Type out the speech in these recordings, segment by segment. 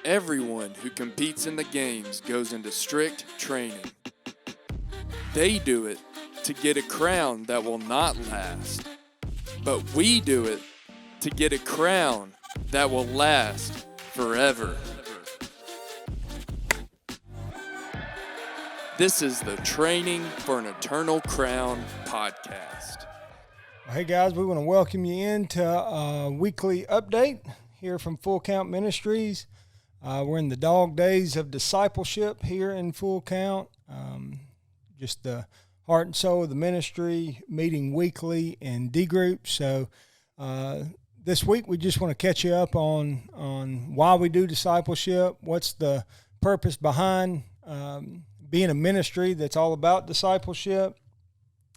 Everyone who competes in the games goes into strict training. They do it to get a crown that will not last. But we do it to get a crown that will last forever. This is the Training for an Eternal Crown podcast. Hey guys, we want to welcome you into a weekly update here from Count Ministries. We're in the dog days of discipleship here in Count. Just the heart and soul of the ministry, meeting weekly in D groups. So this week we just want to catch you up on why we do discipleship, what's the purpose behind being a ministry that's all about discipleship,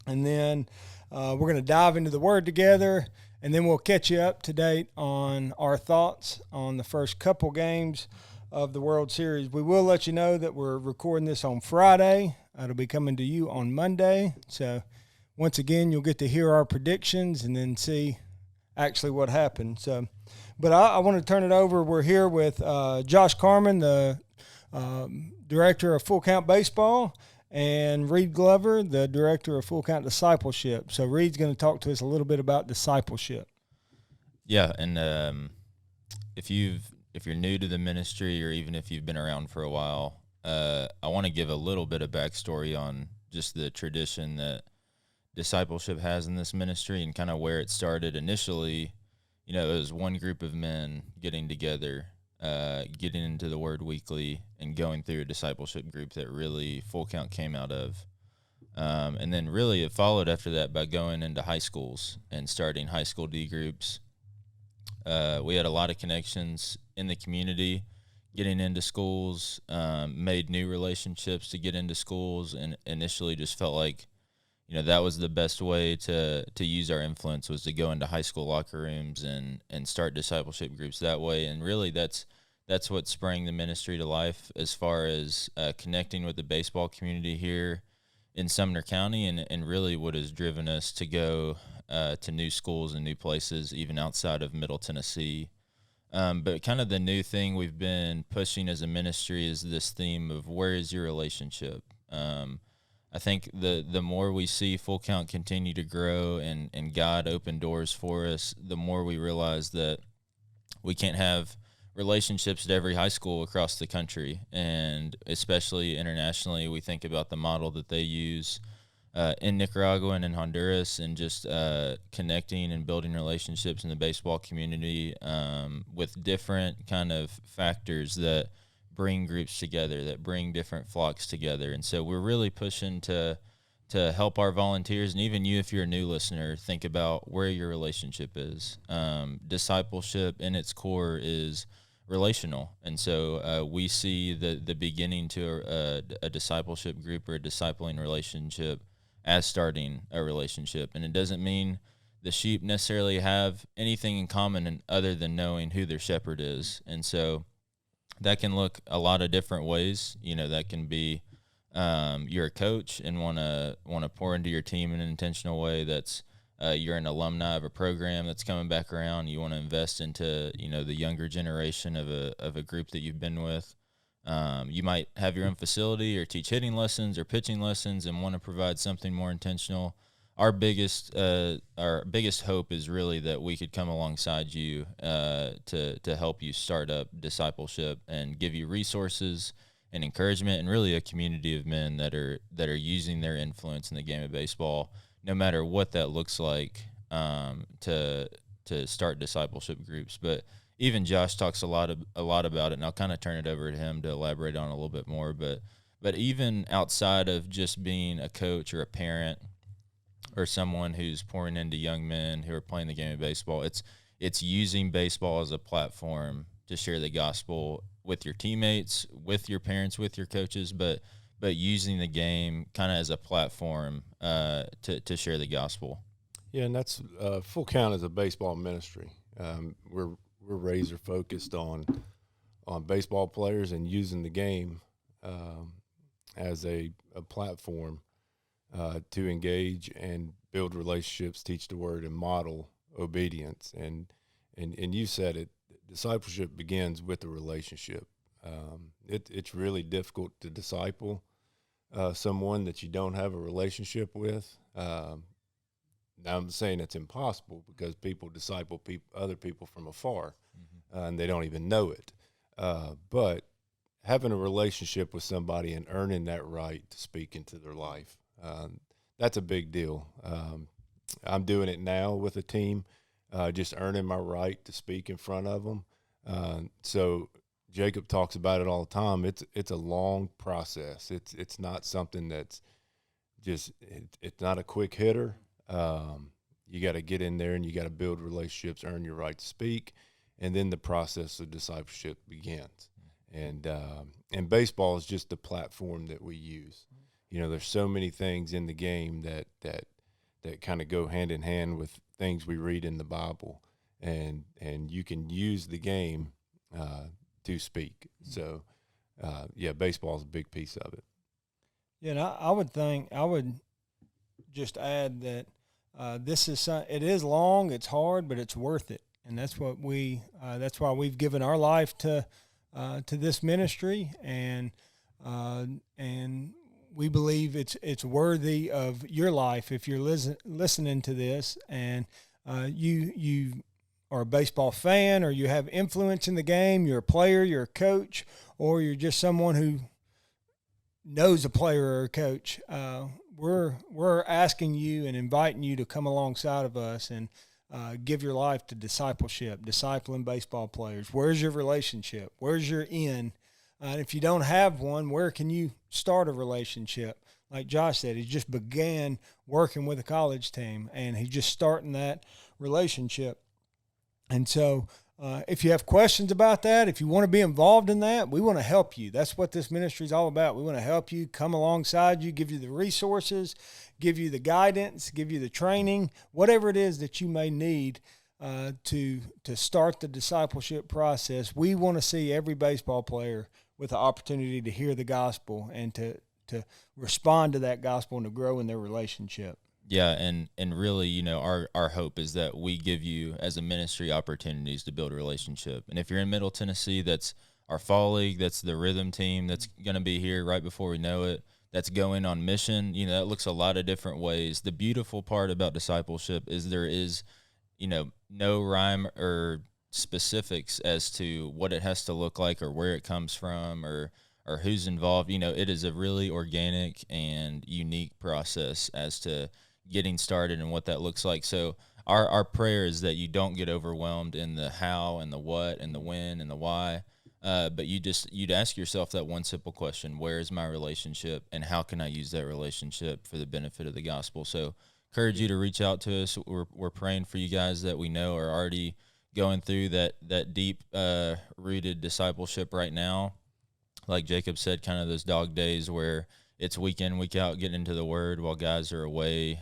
and then we're going to dive into the Word together, and then we'll catch you up to date on our thoughts on the first couple games of the World Series. We will let you know that we're recording this on Friday. It'll be coming to you on Monday. So once again, you'll get to hear our predictions and then see actually what happened. So, but I want to turn it over. We're here with Josh Carmen, the director of Full Count Baseball, and Reed Glover, the director of Full Count Discipleship. So Reed's going to talk to us a little bit about discipleship. Yeah, and if you're new to the ministry, or even if you've been around for a while, I want to give a little bit of backstory on just the tradition that discipleship has in this ministry and kind of where it started. Initially, it was one group of men getting together, getting into the Word weekly, and going through a discipleship group that really Full Count came out of. And then really it followed after that by going into high schools and starting high school D groups. We had a lot of connections in the community, getting into schools, made new relationships to get into schools, and initially just felt like, that was the best way to use our influence, was to go into high school locker rooms and start discipleship groups that way. And really that's what sprang the ministry to life, as far as connecting with the baseball community here in Sumner County, and really what has driven us to go to new schools and new places, even outside of Middle Tennessee. But kind of the new thing we've been pushing as a ministry is this theme of, where is your relationship? I think the more we see Full Count continue to grow and God open doors for us, the more we realize that we can't have relationships at every high school across the country, and especially internationally. We think about the model that they use in Nicaragua and in Honduras, and just connecting and building relationships in the baseball community with different kind of factors that bring groups together, that bring different flocks together. And so we're really pushing to help our volunteers, and even you, if you're a new listener, think about where your relationship is. Discipleship in its core is relational, and so we see the beginning to a discipleship group or a discipling relationship as starting a relationship. And it doesn't mean the sheep necessarily have anything in common other than knowing who their shepherd is. And so that can look a lot of different ways. That can be you're a coach and want to pour into your team in an intentional way. That's you're an alumni of a program that's coming back around. You want to invest into the younger generation of a group that you've been with. You might have your own facility, or teach hitting lessons or pitching lessons, and want to provide something more intentional. Our biggest hope is really that we could come alongside you to help you start up discipleship and give you resources and encouragement, and really a community of men that are using their influence in the game of baseball, no matter what that looks like, to start discipleship groups. But even Josh talks a lot about it, and I'll kind of turn it over to him to elaborate on it a little bit more. But even outside of just being a coach or a parent or someone who's pouring into young men who are playing the game of baseball, it's using baseball as a platform to share the gospel with your teammates, with your parents, with your coaches, but using the game kind of as a platform to share the gospel. Yeah, and that's Full Count is a baseball ministry. We're razor focused on baseball players and using the game as a platform to engage and build relationships, teach the word, and model obedience. And you said it, discipleship begins with a relationship. It's really difficult to disciple someone that you don't have a relationship with. Now I'm saying it's impossible because people disciple other people from afar, and they don't even know it. But having a relationship with somebody and earning that right to speak into their life, that's a big deal. I'm doing it now with a team, just earning my right to speak in front of them. So Jacob talks about it all the time. It's a long process. It's not something that's just it's not a quick hitter. You got to get in there and you got to build relationships, earn your right to speak, and then the process of discipleship begins. And baseball is just the platform that we use. You know, there's so many things in the game that kind of go hand in hand with things we read in the Bible, and you can use the game to speak. So, baseball is a big piece of it. Yeah, and I would just add that it is long, it's hard, but it's worth it, and that's what that's why we've given our life to this ministry, and we believe it's worthy of your life if you're listening to this, and you are a baseball fan, or you have influence in the game, you're a player, you're a coach, or you're just someone who knows a player or a coach. We're asking you and inviting you to come alongside of us and give your life to discipleship, discipling baseball players. Where's your relationship? Where's your in? And if you don't have one, where can you start a relationship? Like Josh said, he just began working with a college team, and he's just starting that relationship. And so if you have questions about that, if you want to be involved in that, we want to help you. That's what this ministry is all about. We want to help you, come alongside you, give you the resources, give you the guidance, give you the training, whatever it is that you may need to start the discipleship process. We want to see every baseball player with the opportunity to hear the gospel and to respond to that gospel and to grow in their relationship. Yeah, and really, you know, our hope is that we give you, as a ministry, opportunities to build a relationship. And if you're in Middle Tennessee, that's our fall league, that's the rhythm team that's going to be here right before we know it, that's going on mission. You know, that looks a lot of different ways. The beautiful part about discipleship is there is, you know, no rhyme or specifics as to what it has to look like or where it comes from or who's involved. You know, it is a really organic and unique process as to getting started and what that looks like. So our prayer is that you don't get overwhelmed in the how and the what and the when and the why, but you'd ask yourself that one simple question: where is my relationship, and how can I use that relationship for the benefit of the gospel? So encourage you to reach out to us. We're praying for you guys that we know are already going through that deep rooted discipleship right now. Like Jacob said, kind of those dog days where it's week in, week out, getting into the Word while guys are away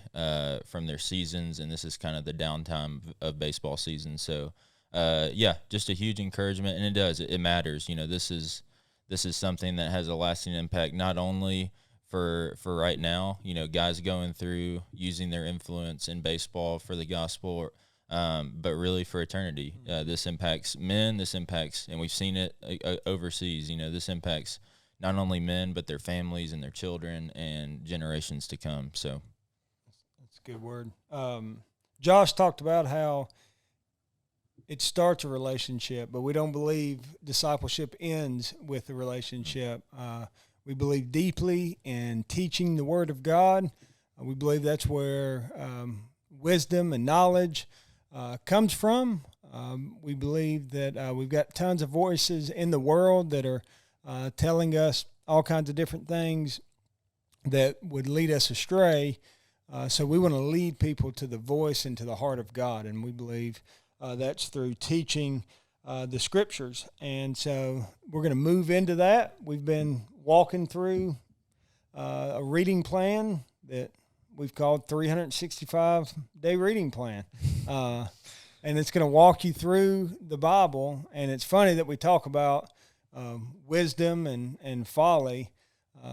from their seasons, and this is kind of the downtime of baseball season. So, just a huge encouragement, and it matters. You know, this is something that has a lasting impact, not only for right now, you know, guys going through using their influence in baseball for the gospel, but really for eternity. This impacts men, and we've seen it overseas. You know, this impacts not only men, but their families and their children and generations to come. So that's a good word. Josh talked about how it starts a relationship, but we don't believe discipleship ends with the relationship. We believe deeply in teaching the Word of God. We believe that's where wisdom and knowledge comes from. We believe that we've got tons of voices in the world that are telling us all kinds of different things that would lead us astray. So we want to lead people to the voice and to the heart of God, and we believe that's through teaching the Scriptures. And so we're going to move into that. We've been walking through a reading plan that we've called 365-day reading plan. And it's going to walk you through the Bible. And it's funny that we talk about wisdom and folly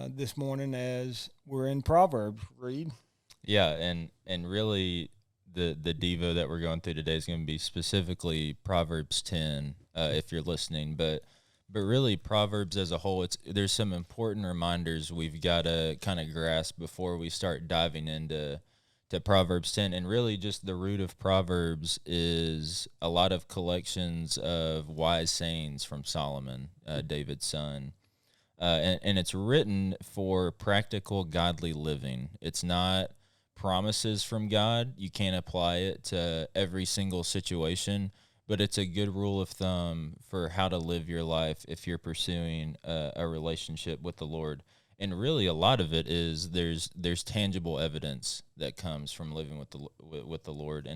this morning as we're in Proverbs. Read. Yeah, and really the Devo that we're going through today is going to be specifically Proverbs 10, if you're listening. But But really, Proverbs as a whole, there's some important reminders we've got to kind of grasp before we start diving into Proverbs 10. And really, just the root of Proverbs is a lot of collections of wise sayings from Solomon, David's son. And it's written for practical, godly living. It's not promises from God. You can't apply it to every single situation, but it's a good rule of thumb for how to live your life if you're pursuing a relationship with the Lord. And really, a lot of it is there's tangible evidence that comes from living with the Lord,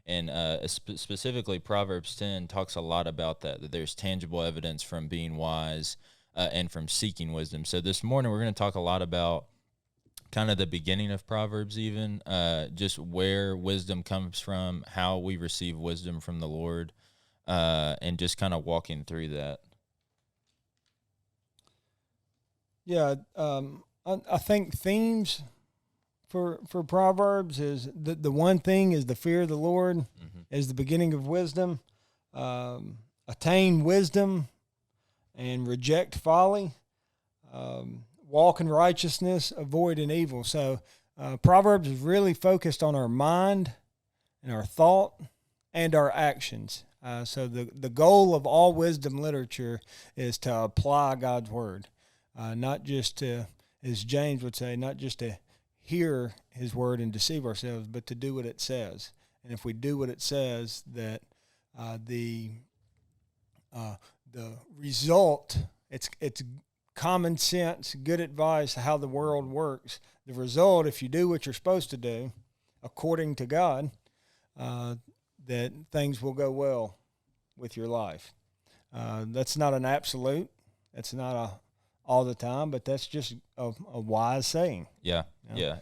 and specifically Proverbs 10 talks a lot about that there's tangible evidence from being wise and from seeking wisdom. So this morning we're going to talk a lot about kind of the beginning of Proverbs, even just where wisdom comes from, how we receive wisdom from the Lord, and just kind of walking through that. Yeah, I think themes for Proverbs is the one thing is the fear of the Lord is the beginning of wisdom. Attain wisdom and reject folly. Walk in righteousness, avoid an evil. So Proverbs is really focused on our mind and our thought and our actions. So the goal of all wisdom literature is to apply God's word, not just to, as James would say, not just to hear his word and deceive ourselves, but to do what it says. And if we do what it says, that the result, it's common sense, good advice, how the world works. The result, if you do what you're supposed to do, according to God, that things will go well with your life. That's not an absolute. That's not all the time, but that's just a wise saying. Yeah.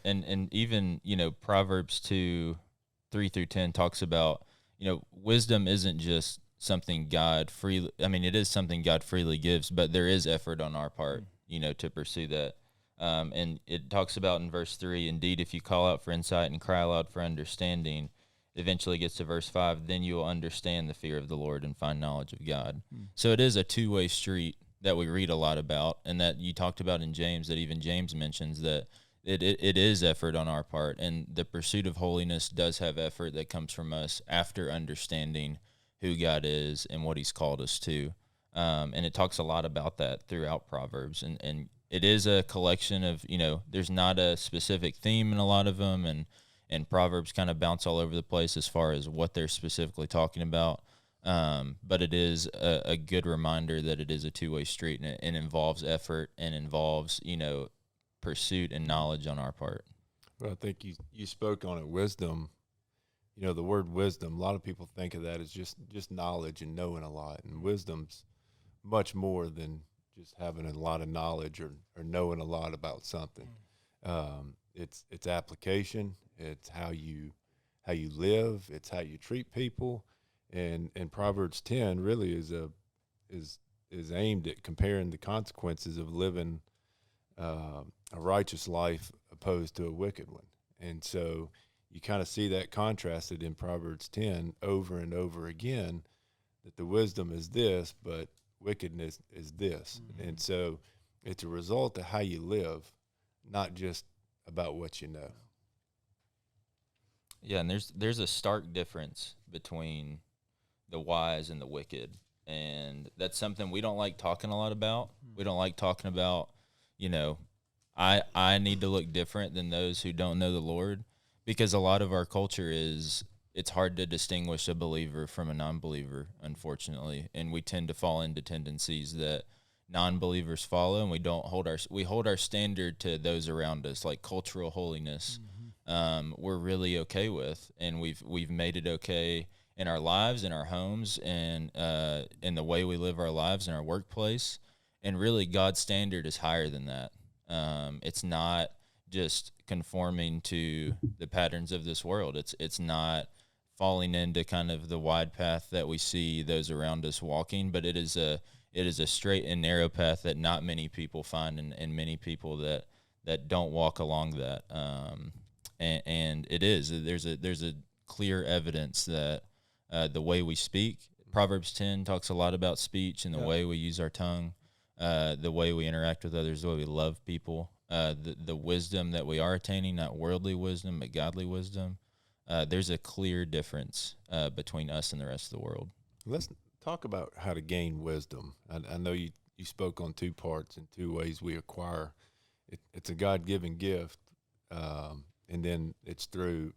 And even, Proverbs 2:3-10 talks about, wisdom isn't just something God freely, it is something God freely gives, but there is effort on our part, to pursue that. And it talks about in verse 3, indeed, if you call out for insight and cry aloud for understanding, eventually gets to verse 5, then you will understand the fear of the Lord and find knowledge of God. So it is a two-way street that we read a lot about, and that you talked about in James, that even James mentions that it is effort on our part, and the pursuit of holiness does have effort that comes from us after understanding who God is and what he's called us to. And it talks a lot about that throughout Proverbs. And it is a collection of, there's not a specific theme in a lot of them, and Proverbs kind of bounce all over the place as far as what they're specifically talking about. But it is a good reminder that it is a two-way street, and it involves effort and involves, pursuit and knowledge on our part. Well, I think you spoke on it, wisdom. The word wisdom, a lot of people think of that as just knowledge and knowing a lot. And wisdom's much more than just having a lot of knowledge or knowing a lot about something. It's application. It's how you live. It's how you treat people. And Proverbs 10 really is aimed at comparing the consequences of living a righteous life opposed to a wicked one. And so you kind of see that contrasted in Proverbs 10 over and over again, that the wisdom is this, but wickedness is this. Mm-hmm. And so it's a result of how you live, not just about what you know. Yeah, and there's a stark difference between the wise and the wicked. And that's something we don't like talking a lot about. We don't like talking about, I need to look different than those who don't know the Lord. Because a lot of our culture it's hard to distinguish a believer from a non-believer, unfortunately, and we tend to fall into tendencies that non-believers follow, and we hold our standard to those around us, like cultural holiness. We're really okay with, and we've made it okay in our lives, in our homes, and in the way we live our lives in our workplace. And really, God's standard is higher than that. It's not just conforming to the patterns of this world. It's not falling into kind of the wide path that we see those around us walking, but it is a straight and narrow path that not many people find, and many people that don't walk along that. And there's a clear evidence that the way we speak, Proverbs 10 talks a lot about speech and the way we use our tongue, the way we interact with others, the way we love people, the wisdom that we are attaining, not worldly wisdom, but godly wisdom. There's a clear difference between us and the rest of the world. Let's talk about how to gain wisdom. I know you spoke on two parts and two ways we acquire. It's a God-given gift, and then it's through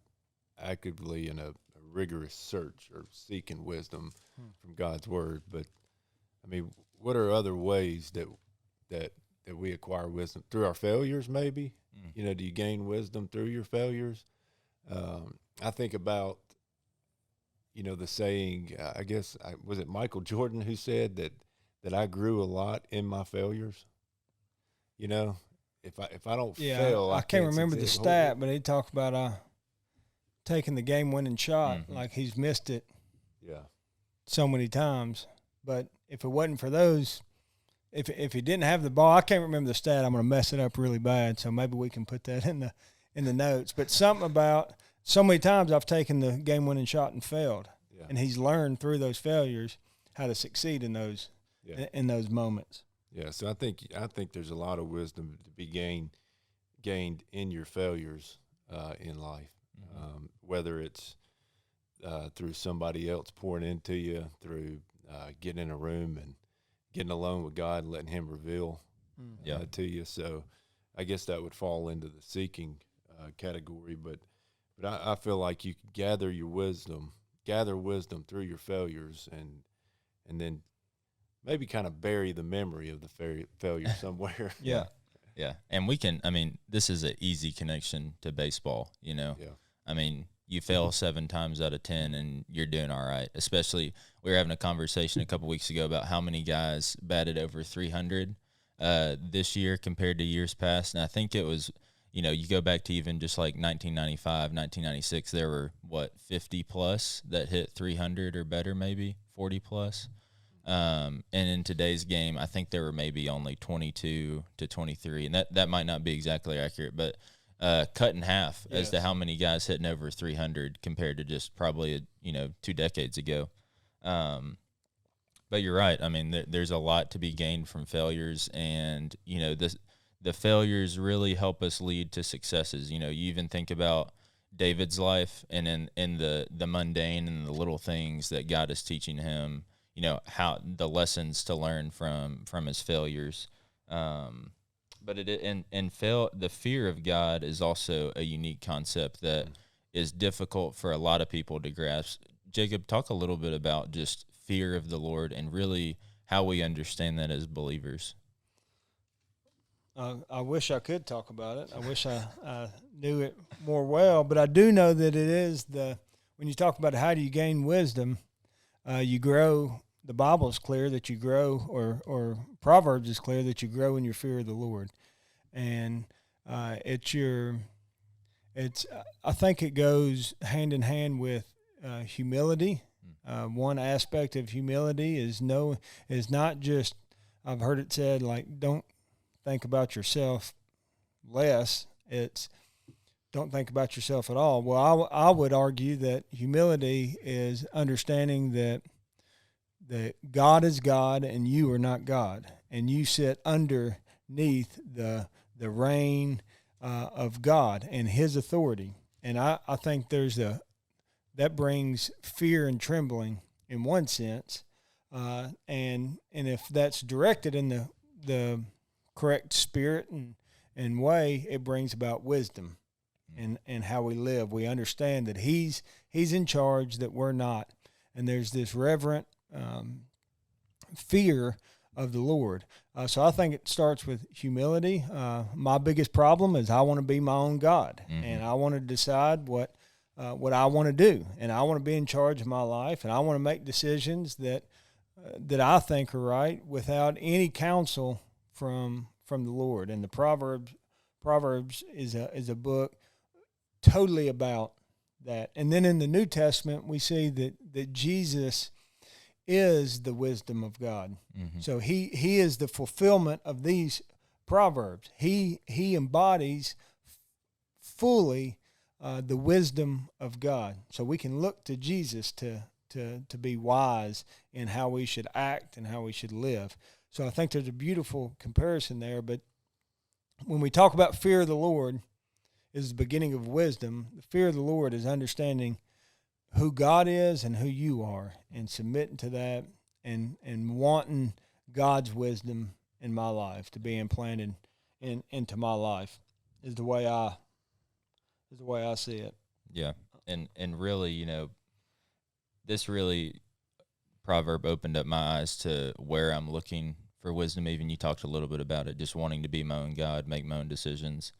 actively in a rigorous search or seeking wisdom from God's word. But I mean, what are other ways that we acquire wisdom? Through our failures, maybe? Do you gain wisdom through your failures? I think about, the saying, I guess, was it Michael Jordan who said that I grew a lot in my failures? If I don't fail, I can't remember the stat, but he talked about taking the game-winning shot like he's missed it so many times. But if it wasn't for those, if he didn't have the ball, I can't remember the stat. I'm going to mess it up really bad, so maybe we can put that in the notes. But something about so many times I've taken the game-winning shot and failed, and he's learned through those failures how to succeed in those moments. Yeah, so I think there's a lot of wisdom to be gained in your failures in life, whether it's through somebody else pouring into you, through getting in a room and getting alone with God and letting Him reveal to you. So I guess that would fall into the seeking category. But I feel like you can gather wisdom through your failures, and then maybe kind of bury the memory of the failure somewhere. Yeah. And we can, this is an easy connection to baseball, Yeah. You fail 7 times out of 10 and you're doing all right. Especially, we were having a conversation a couple weeks ago about how many guys batted over 300 this year compared to years past. And I think it was, you go back to even just like 1995, 1996, there were, 50 plus that hit 300 or better, maybe 40 plus. And in today's game, I think there were maybe only 22 to 23, and that might not be exactly accurate, but cut in half as to how many guys hitting over 300 compared to just probably 2 decades ago. But you're right. There's a lot to be gained from failures, and the failures really help us lead to successes. You even think about David's life, and in the mundane and the little things that God is teaching him. How the lessons to learn from his failures. But the fear of God is also a unique concept that is difficult for a lot of people to grasp. Jacob, talk a little bit about just fear of the Lord and really how we understand that as believers. I wish I could talk about it. I wish I knew it more well, but I do know that it is when you talk about how do you gain wisdom, you grow. The Bible is clear that you grow, or Proverbs is clear that you grow in your fear of the Lord, and I think it goes hand in hand with humility. One aspect of humility is not just, I've heard it said, like, don't think about yourself less. It's don't think about yourself at all. Well, I would argue that humility is understanding that God is God and you are not God, and you sit underneath the reign of God and His authority. And I think that brings fear and trembling in one sense, and if that's directed in the correct spirit and way, it brings about wisdom and how we live. We understand that He's in charge, that we're not, and there's this reverent fear of the Lord. So I think it starts with humility. My biggest problem is I want to be my own God, and I want to decide what I want to do, and I want to be in charge of my life, and I want to make decisions that I think are right without any counsel from the Lord. And the Proverbs is a book totally about that. And then in the New Testament, we see that Jesus is the wisdom of God. So he is the fulfillment of these Proverbs. He embodies fully the wisdom of God. So we can look to Jesus to to be wise in how we should act and how we should live. So I think there's a beautiful comparison there. But when we talk about fear of the Lord is the beginning of wisdom, the fear of the Lord is understanding who God is and who you are, and submitting to that, and wanting God's wisdom in my life to be implanted into my life is the way I see it. Yeah. And really, you know, this really proverb opened up my eyes to where I'm looking for wisdom. Even you talked a little bit about it, just wanting to be my own God, make my own decisions.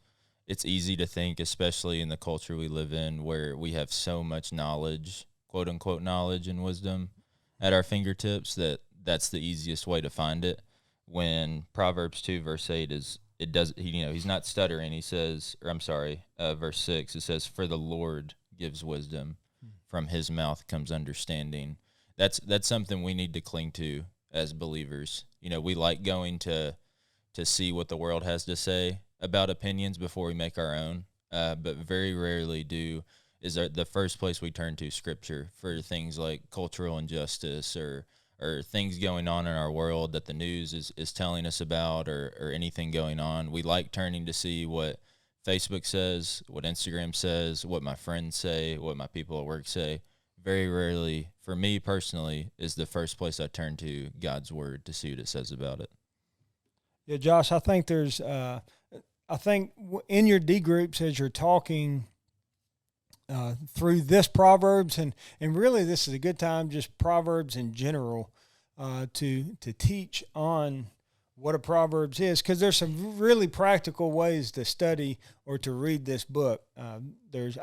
It's easy to think, especially in the culture we live in, where we have so much knowledge, quote unquote knowledge and wisdom at our fingertips, that that's the easiest way to find it. When Proverbs 2 verse 8 he's not stuttering. He says, verse 6, it says, "For the Lord gives wisdom, from his mouth comes understanding." That's something we need to cling to as believers. You know, we like going to see what the world has to say about opinions before we make our own, but very rarely is the first place we turn to Scripture for things like cultural injustice or things going on in our world that the news is telling us about, or anything going on. We like turning to see what Facebook says, what Instagram says, what my friends say, what my people at work say. Very rarely, for me personally, is the first place I turn to God's Word to see what it says about it. Yeah, Josh, I think there's, in your D groups as you're talking through this Proverbs, and really this is a good time, just Proverbs in general, to teach on what a Proverbs is, because there's some really practical ways to study or to read this book. I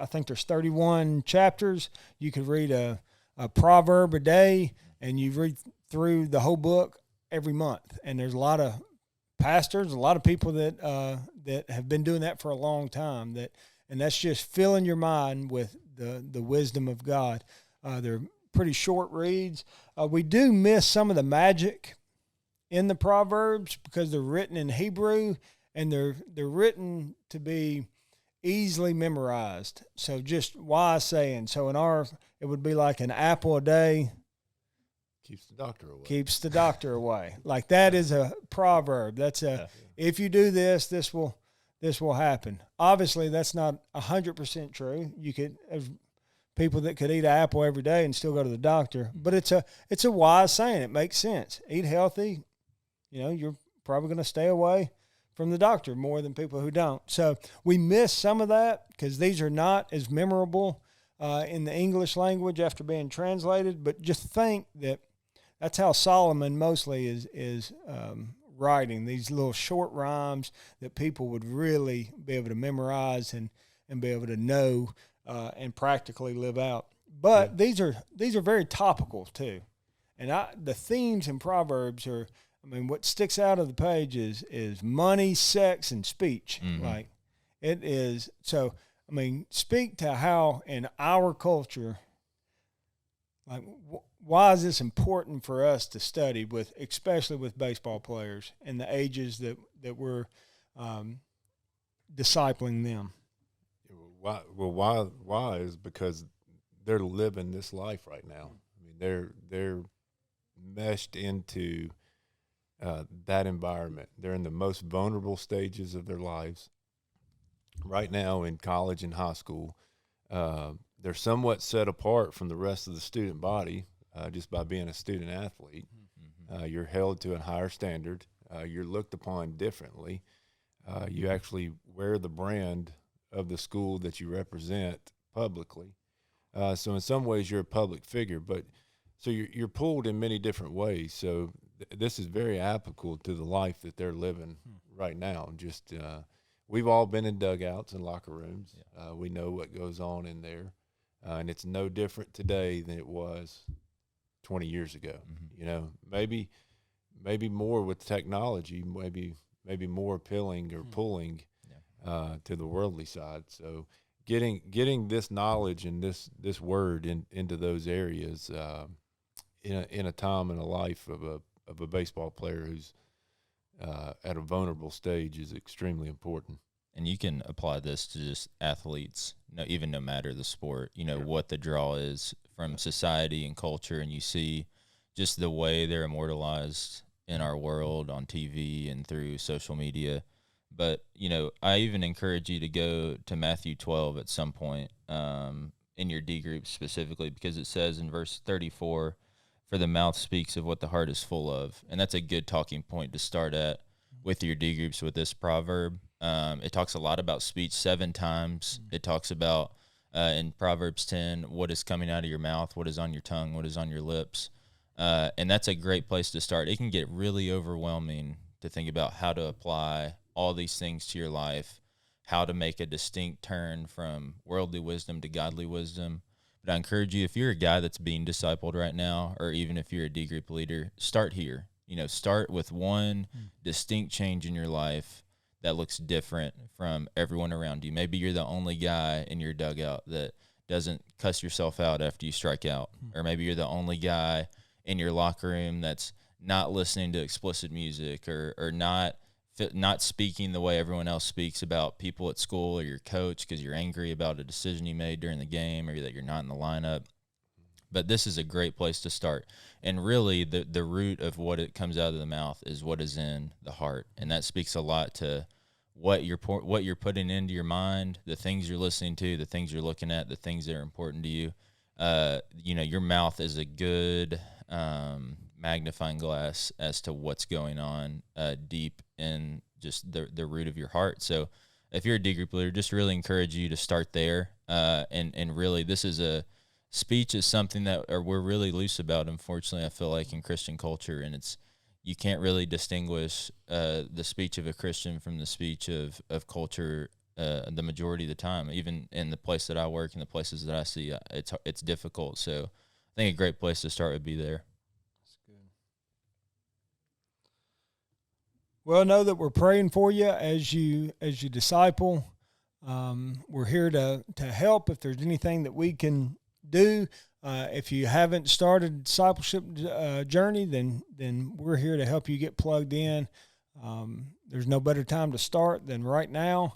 think there's 31 chapters. You could read a proverb a day, and you read through the whole book every month. And there's a lot of pastors, a lot of people that have been doing that for a long time. And that's just filling your mind with the wisdom of God. They're pretty short reads. We do miss some of the magic in the Proverbs because they're written in Hebrew, and they're written to be easily memorized. So just wise saying. So it would be like an apple a day keeps the doctor away. Keeps the doctor away. Like that is a proverb. That's if you do this, this will happen. Obviously, that's not 100% true. You could have people that could eat an apple every day and still go to the doctor, but it's a wise saying. It makes sense. Eat healthy. You know, you're probably going to stay away from the doctor more than people who don't. So we miss some of that because these are not as memorable in the English language after being translated. But just think that's how Solomon mostly is writing, these little short rhymes that people would really be able to memorize and be able to know and practically live out. But these are very topical too. And the themes in Proverbs are, what sticks out of the page is money, sex, and speech. Mm-hmm. Like it is. So, speak to how in our culture, like why is this important for us to study especially with baseball players and the ages that we're discipling them? Why is because they're living this life right now. They're meshed into that environment. They're in the most vulnerable stages of their lives right now in college and high school. They're somewhat set apart from the rest of the student body just by being a student athlete. Mm-hmm. You're held to a higher standard. You're looked upon differently. You actually wear the brand of the school that you represent publicly. So in some ways you're a public figure, but so you're pulled in many different ways. So this is very applicable to the life that they're living right now. Just we've all been in dugouts and locker rooms. Yeah. We know what goes on in there, and it's no different today than it was 20 years ago. Mm-hmm. You know, maybe more with technology, maybe more appealing or pulling to the worldly side. So getting this knowledge and this word into those areas in a time in a life of a baseball player who's at a vulnerable stage is extremely important. and you can apply this to just athletes, no matter the sport, what the draw is from society and culture, and you see just the way they're immortalized in our world on TV and through social media. But, I even encourage you to go to Matthew 12 at some point in your D group specifically, because it says in verse 34, for the mouth speaks of what the heart is full of. And that's a good talking point to start at with your D groups with this proverb. It talks a lot about speech 7 times. It talks about in Proverbs 10, what is coming out of your mouth, what is on your tongue, what is on your lips. And that's a great place to start. It can get really overwhelming to think about how to apply all these things to your life, how to make a distinct turn from worldly wisdom to godly wisdom. But I encourage you, if you're a guy that's being discipled right now, or even if you're a D group leader, start here. Start with one distinct change in your life that looks different from everyone around you. Maybe you're the only guy in your dugout that doesn't cuss yourself out after you strike out. Or maybe you're the only guy in your locker room that's not listening to explicit music, or not speaking the way everyone else speaks about people at school or your coach because you're angry about a decision you made during the game, or that you're not in the lineup. But this is a great place to start. And really, the root of what it comes out of the mouth is what is in the heart. And that speaks a lot to what you're putting into your mind, the things you're listening to, the things you're looking at, the things that are important to you. Your mouth is a good magnifying glass as to what's going on deep in just the root of your heart. So if you're a D group leader, just really encourage you to start there. And really, speech is something that we're really loose about, unfortunately, I feel like, in Christian culture. And you can't really distinguish the speech of a Christian from the speech of culture the majority of the time. Even in the place that I work and the places that I see, it's difficult. So I think a great place to start would be there. Well, know that we're praying for you as you disciple. We're here to help if there's anything that we can do. If you haven't started a discipleship journey, then we're here to help you get plugged in. There's no better time to start than right now,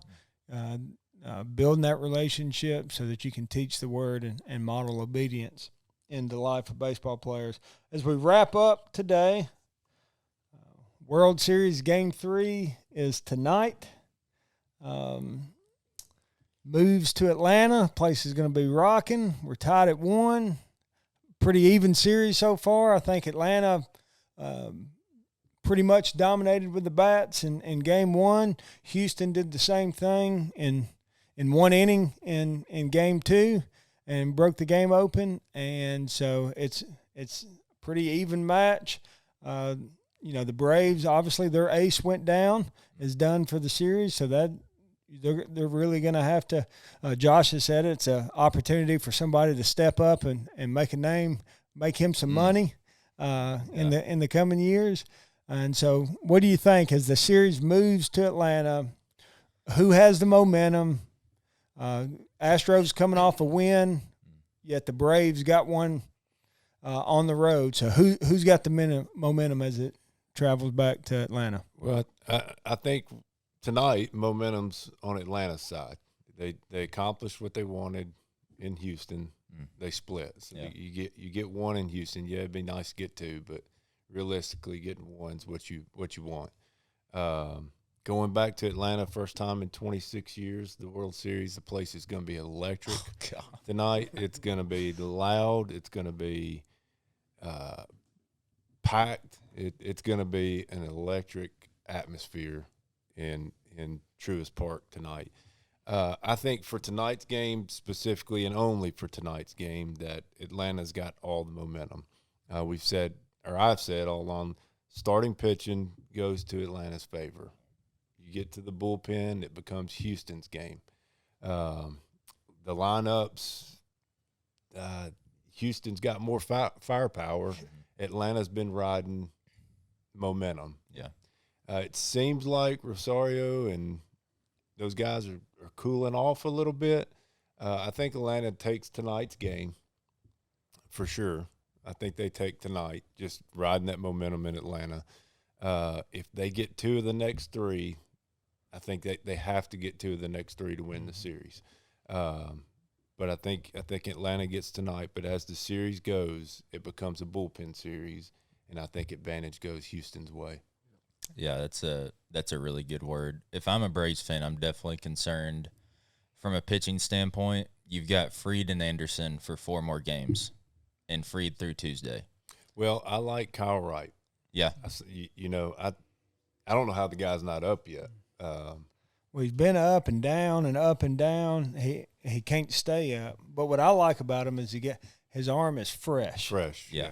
building that relationship so that you can teach the word and model obedience in the life of baseball players. As we wrap up today, World Series Game 3 is tonight. Moves to Atlanta. Place is going to be rocking. We're tied at 1. Pretty even series so far. I think Atlanta pretty much dominated with the bats in Game 1. Houston did the same thing in one inning in Game 2 and broke the game open. And so it's a pretty even match. The Braves, obviously their ace went down, is done for the series, so that they're really going to have to. Josh has said it's an opportunity for somebody to step up and make a name, make him some money in the coming years. And so, what do you think as the series moves to Atlanta? Who has the momentum? Astros coming off a win, yet the Braves got one on the road. So who's got the momentum as it travels back to Atlanta? Well, I think tonight momentum's on Atlanta's side. They accomplished what they wanted in Houston. They split. So you get one in Houston. Yeah, it'd be nice to get 2, but realistically, getting one's what you want. Going back to Atlanta, first time in 26 years, the World Series, the place is going to be electric tonight. It's going to be loud. It's going to be packed. It's going to be an electric atmosphere in Truist Park tonight. I think for tonight's game specifically, and only for tonight's game, that Atlanta's got all the momentum. I've said all along, starting pitching goes to Atlanta's favor. You get to the bullpen, it becomes Houston's game. The lineups, Houston's got more firepower. Atlanta's been riding momentum. Yeah. It seems like Rosario and those guys are cooling off a little bit. I think Atlanta takes tonight's game for sure. I think they take tonight, just riding that momentum in Atlanta. If they get 2 of the next 3, I think they have to get to the next 3 to win the series. But I think Atlanta gets tonight. But as the series goes, it becomes a bullpen series, and I think advantage goes Houston's way. Yeah, that's a really good word. If I'm a Braves fan, I'm definitely concerned from a pitching standpoint. You've got Fried and Anderson for 4 more games, and Fried through Tuesday. Well, I like Kyle Wright. Yeah, I don't know how the guy's not up yet. Well, he's been up and down and up and down. He can't stay up. But what I like about him is his arm is fresh. Yeah.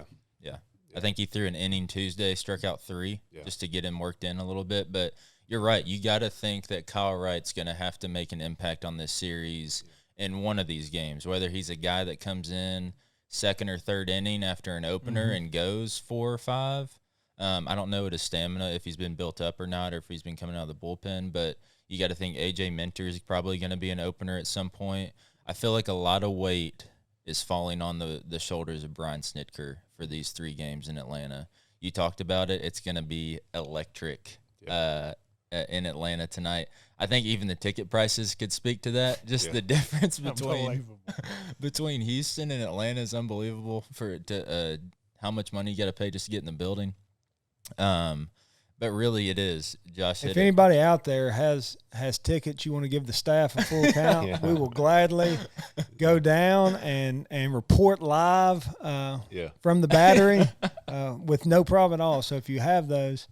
I think he threw an inning Tuesday, struck out 3 just to get him worked in a little bit. But you're right. You got to think that Kyle Wright's going to have to make an impact on this series in one of these games, whether he's a guy that comes in second or third inning after an opener and goes 4 or 5. I don't know his stamina, if he's been built up or not, or if he's been coming out of the bullpen, but you got to think A.J. Minter is probably going to be an opener at some point. I feel like a lot of weight is falling on the shoulders of Brian Snitker for these 3 games in Atlanta. You talked about it. It's going to be electric in Atlanta tonight. I think even the ticket prices could speak to that. Just the difference between Houston and Atlanta is unbelievable for how much money you got to pay just to get in the building. But really it is, Josh. If anybody out there has tickets you want to give the staff a full count, we will gladly go down and report live from the Battery with no problem at all. So if you have those.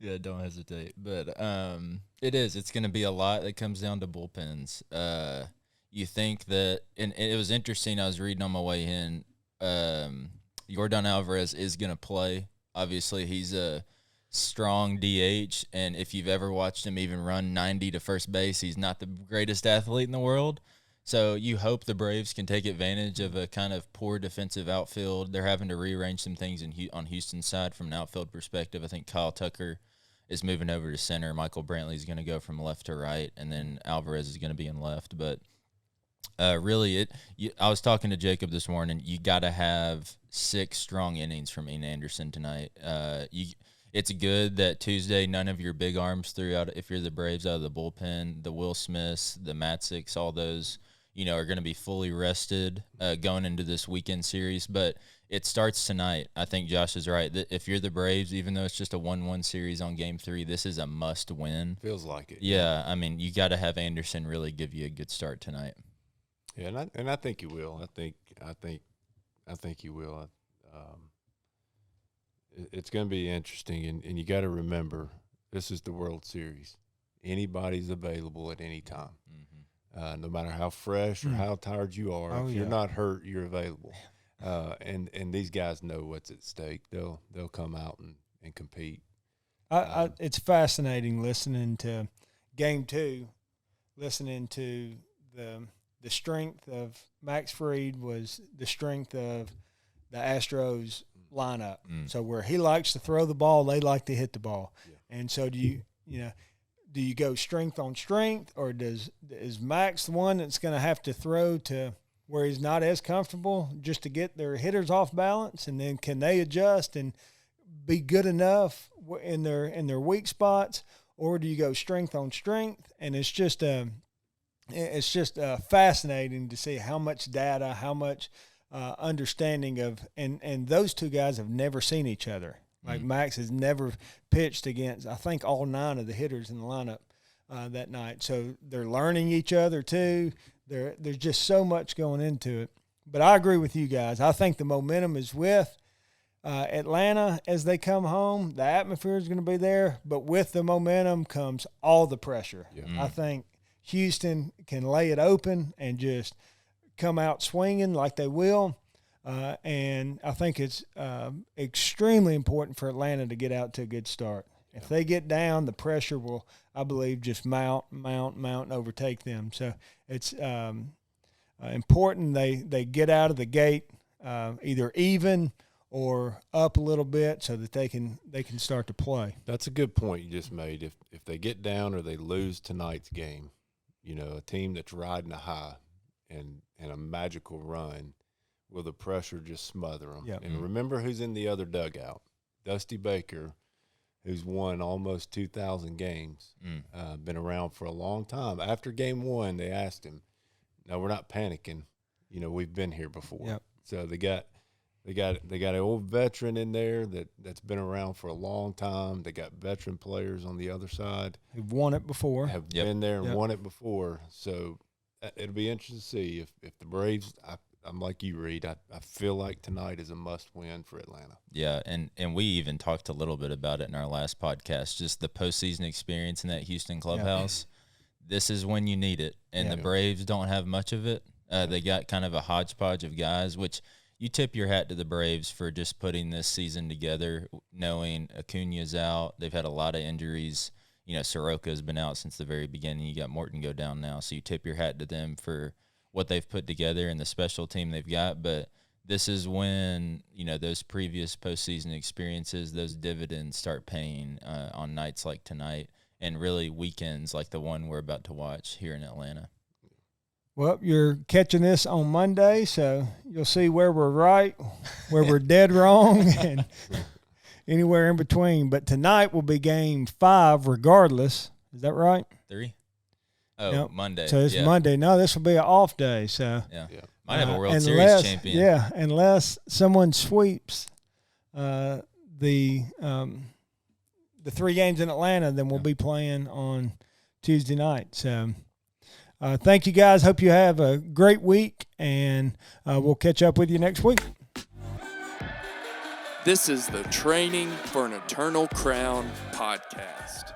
Yeah, don't hesitate. But it's going to be a lot that comes down to bullpens. You think that – and it was interesting. I was reading on my way in. Yordan Alvarez is going to play. Obviously, he's a strong DH, and if you've ever watched him even run 90 to first base, he's not the greatest athlete in the world. So you hope the Braves can take advantage of a kind of poor defensive outfield. They're having to rearrange some things on Houston's side from an outfield perspective. I think Kyle Tucker is moving over to center. Michael Brantley is going to go from left to right, and then Alvarez is going to be in left. But really, I was talking to Jacob this morning. You got to have 6 strong innings from Ian Anderson tonight. It's good that Tuesday none of your big arms threw out. If you're the Braves, out of the bullpen, the Will Smiths, the Matzicks, all those, are going to be fully rested going into this weekend series. But it starts tonight. I think Josh is right. If you're the Braves, even though it's just a 1-1 series on Game 3, this is a must-win. Feels like it. Yeah, I mean, you got to have Anderson really give you a good start tonight. Yeah, and I think you will. I think you will. It's going to be interesting, and you got to remember, this is the World Series. Anybody's available at any time, no matter how fresh or how tired you are. If you're not hurt, you're available. And these guys know what's at stake. They'll come out and compete. It's fascinating listening to Game 2, listening to the strength of Max Fried was the strength of the Astros lineup. So where he likes to throw the ball, they like to hit the ball. And so do you go strength on strength, or is Max the one that's going to have to throw to where he's not as comfortable just to get their hitters off balance, and then can they adjust and be good enough in their weak spots, or do you go strength on strength? And it's just fascinating to see how much data, how much understanding of, and those 2 guys have never seen each other. Like Max has never pitched against, I think, all 9 of the hitters in the lineup that night. So they're learning each other too. There's just so much going into it. But I agree with you guys. I think the momentum is with Atlanta as they come home. The atmosphere is going to be there, but with the momentum comes all the pressure. I think Houston can lay it open and just come out swinging like they will. And I think it's extremely important for Atlanta to get out to a good start. If they get down, the pressure will, I believe, just mount, and overtake them. So it's important they get out of the gate either even or up a little bit so that they can start to play. That's a good point you just made. If they get down or they lose tonight's game, a team that's riding a high and a magical run, will the pressure just smother them? Yep. And remember who's in the other dugout. Dusty Baker who's won almost 2,000 games, been around for a long time. After game one, they asked him, "No, we're not panicking. You know, we've been here before." Yep. So they got an old veteran in there that's been around for a long time. They got veteran players on the other side Who've won it before. have been there and won it before. So it'll be interesting to see if the Braves. I'm like you, Reed. I feel like tonight is a must-win for Atlanta. Yeah, and we even talked a little bit about it in our last podcast, just the postseason experience in that Houston clubhouse. Yeah. This is when you need it, and the Braves don't have much of it. They got kind of a hodgepodge of guys, which you tip your hat to the Braves for just putting this season together, knowing Acuna's out. They've had a lot of injuries. You know, Soroka's been out since the very beginning. You got Morton go down now, so you tip your hat to them for what they've put together and the special team they've got. But this is when, you know, those previous postseason experiences, those dividends start paying on nights like tonight and really weekends like the one we're about to watch here in Atlanta. Well, you're catching this on Monday, so you'll see where we're right, where we're dead wrong, and anywhere in between. But tonight will be game 5 regardless. Is that right? 3? Oh, nope. Monday. So it's Monday. No, this will be an off day. So might have a World Series champion. Yeah, unless someone sweeps the 3 games in Atlanta, then we'll be playing on Tuesday night. So thank you, guys. Hope you have a great week, and we'll catch up with you next week. This is the Training for an Eternal Crown podcast.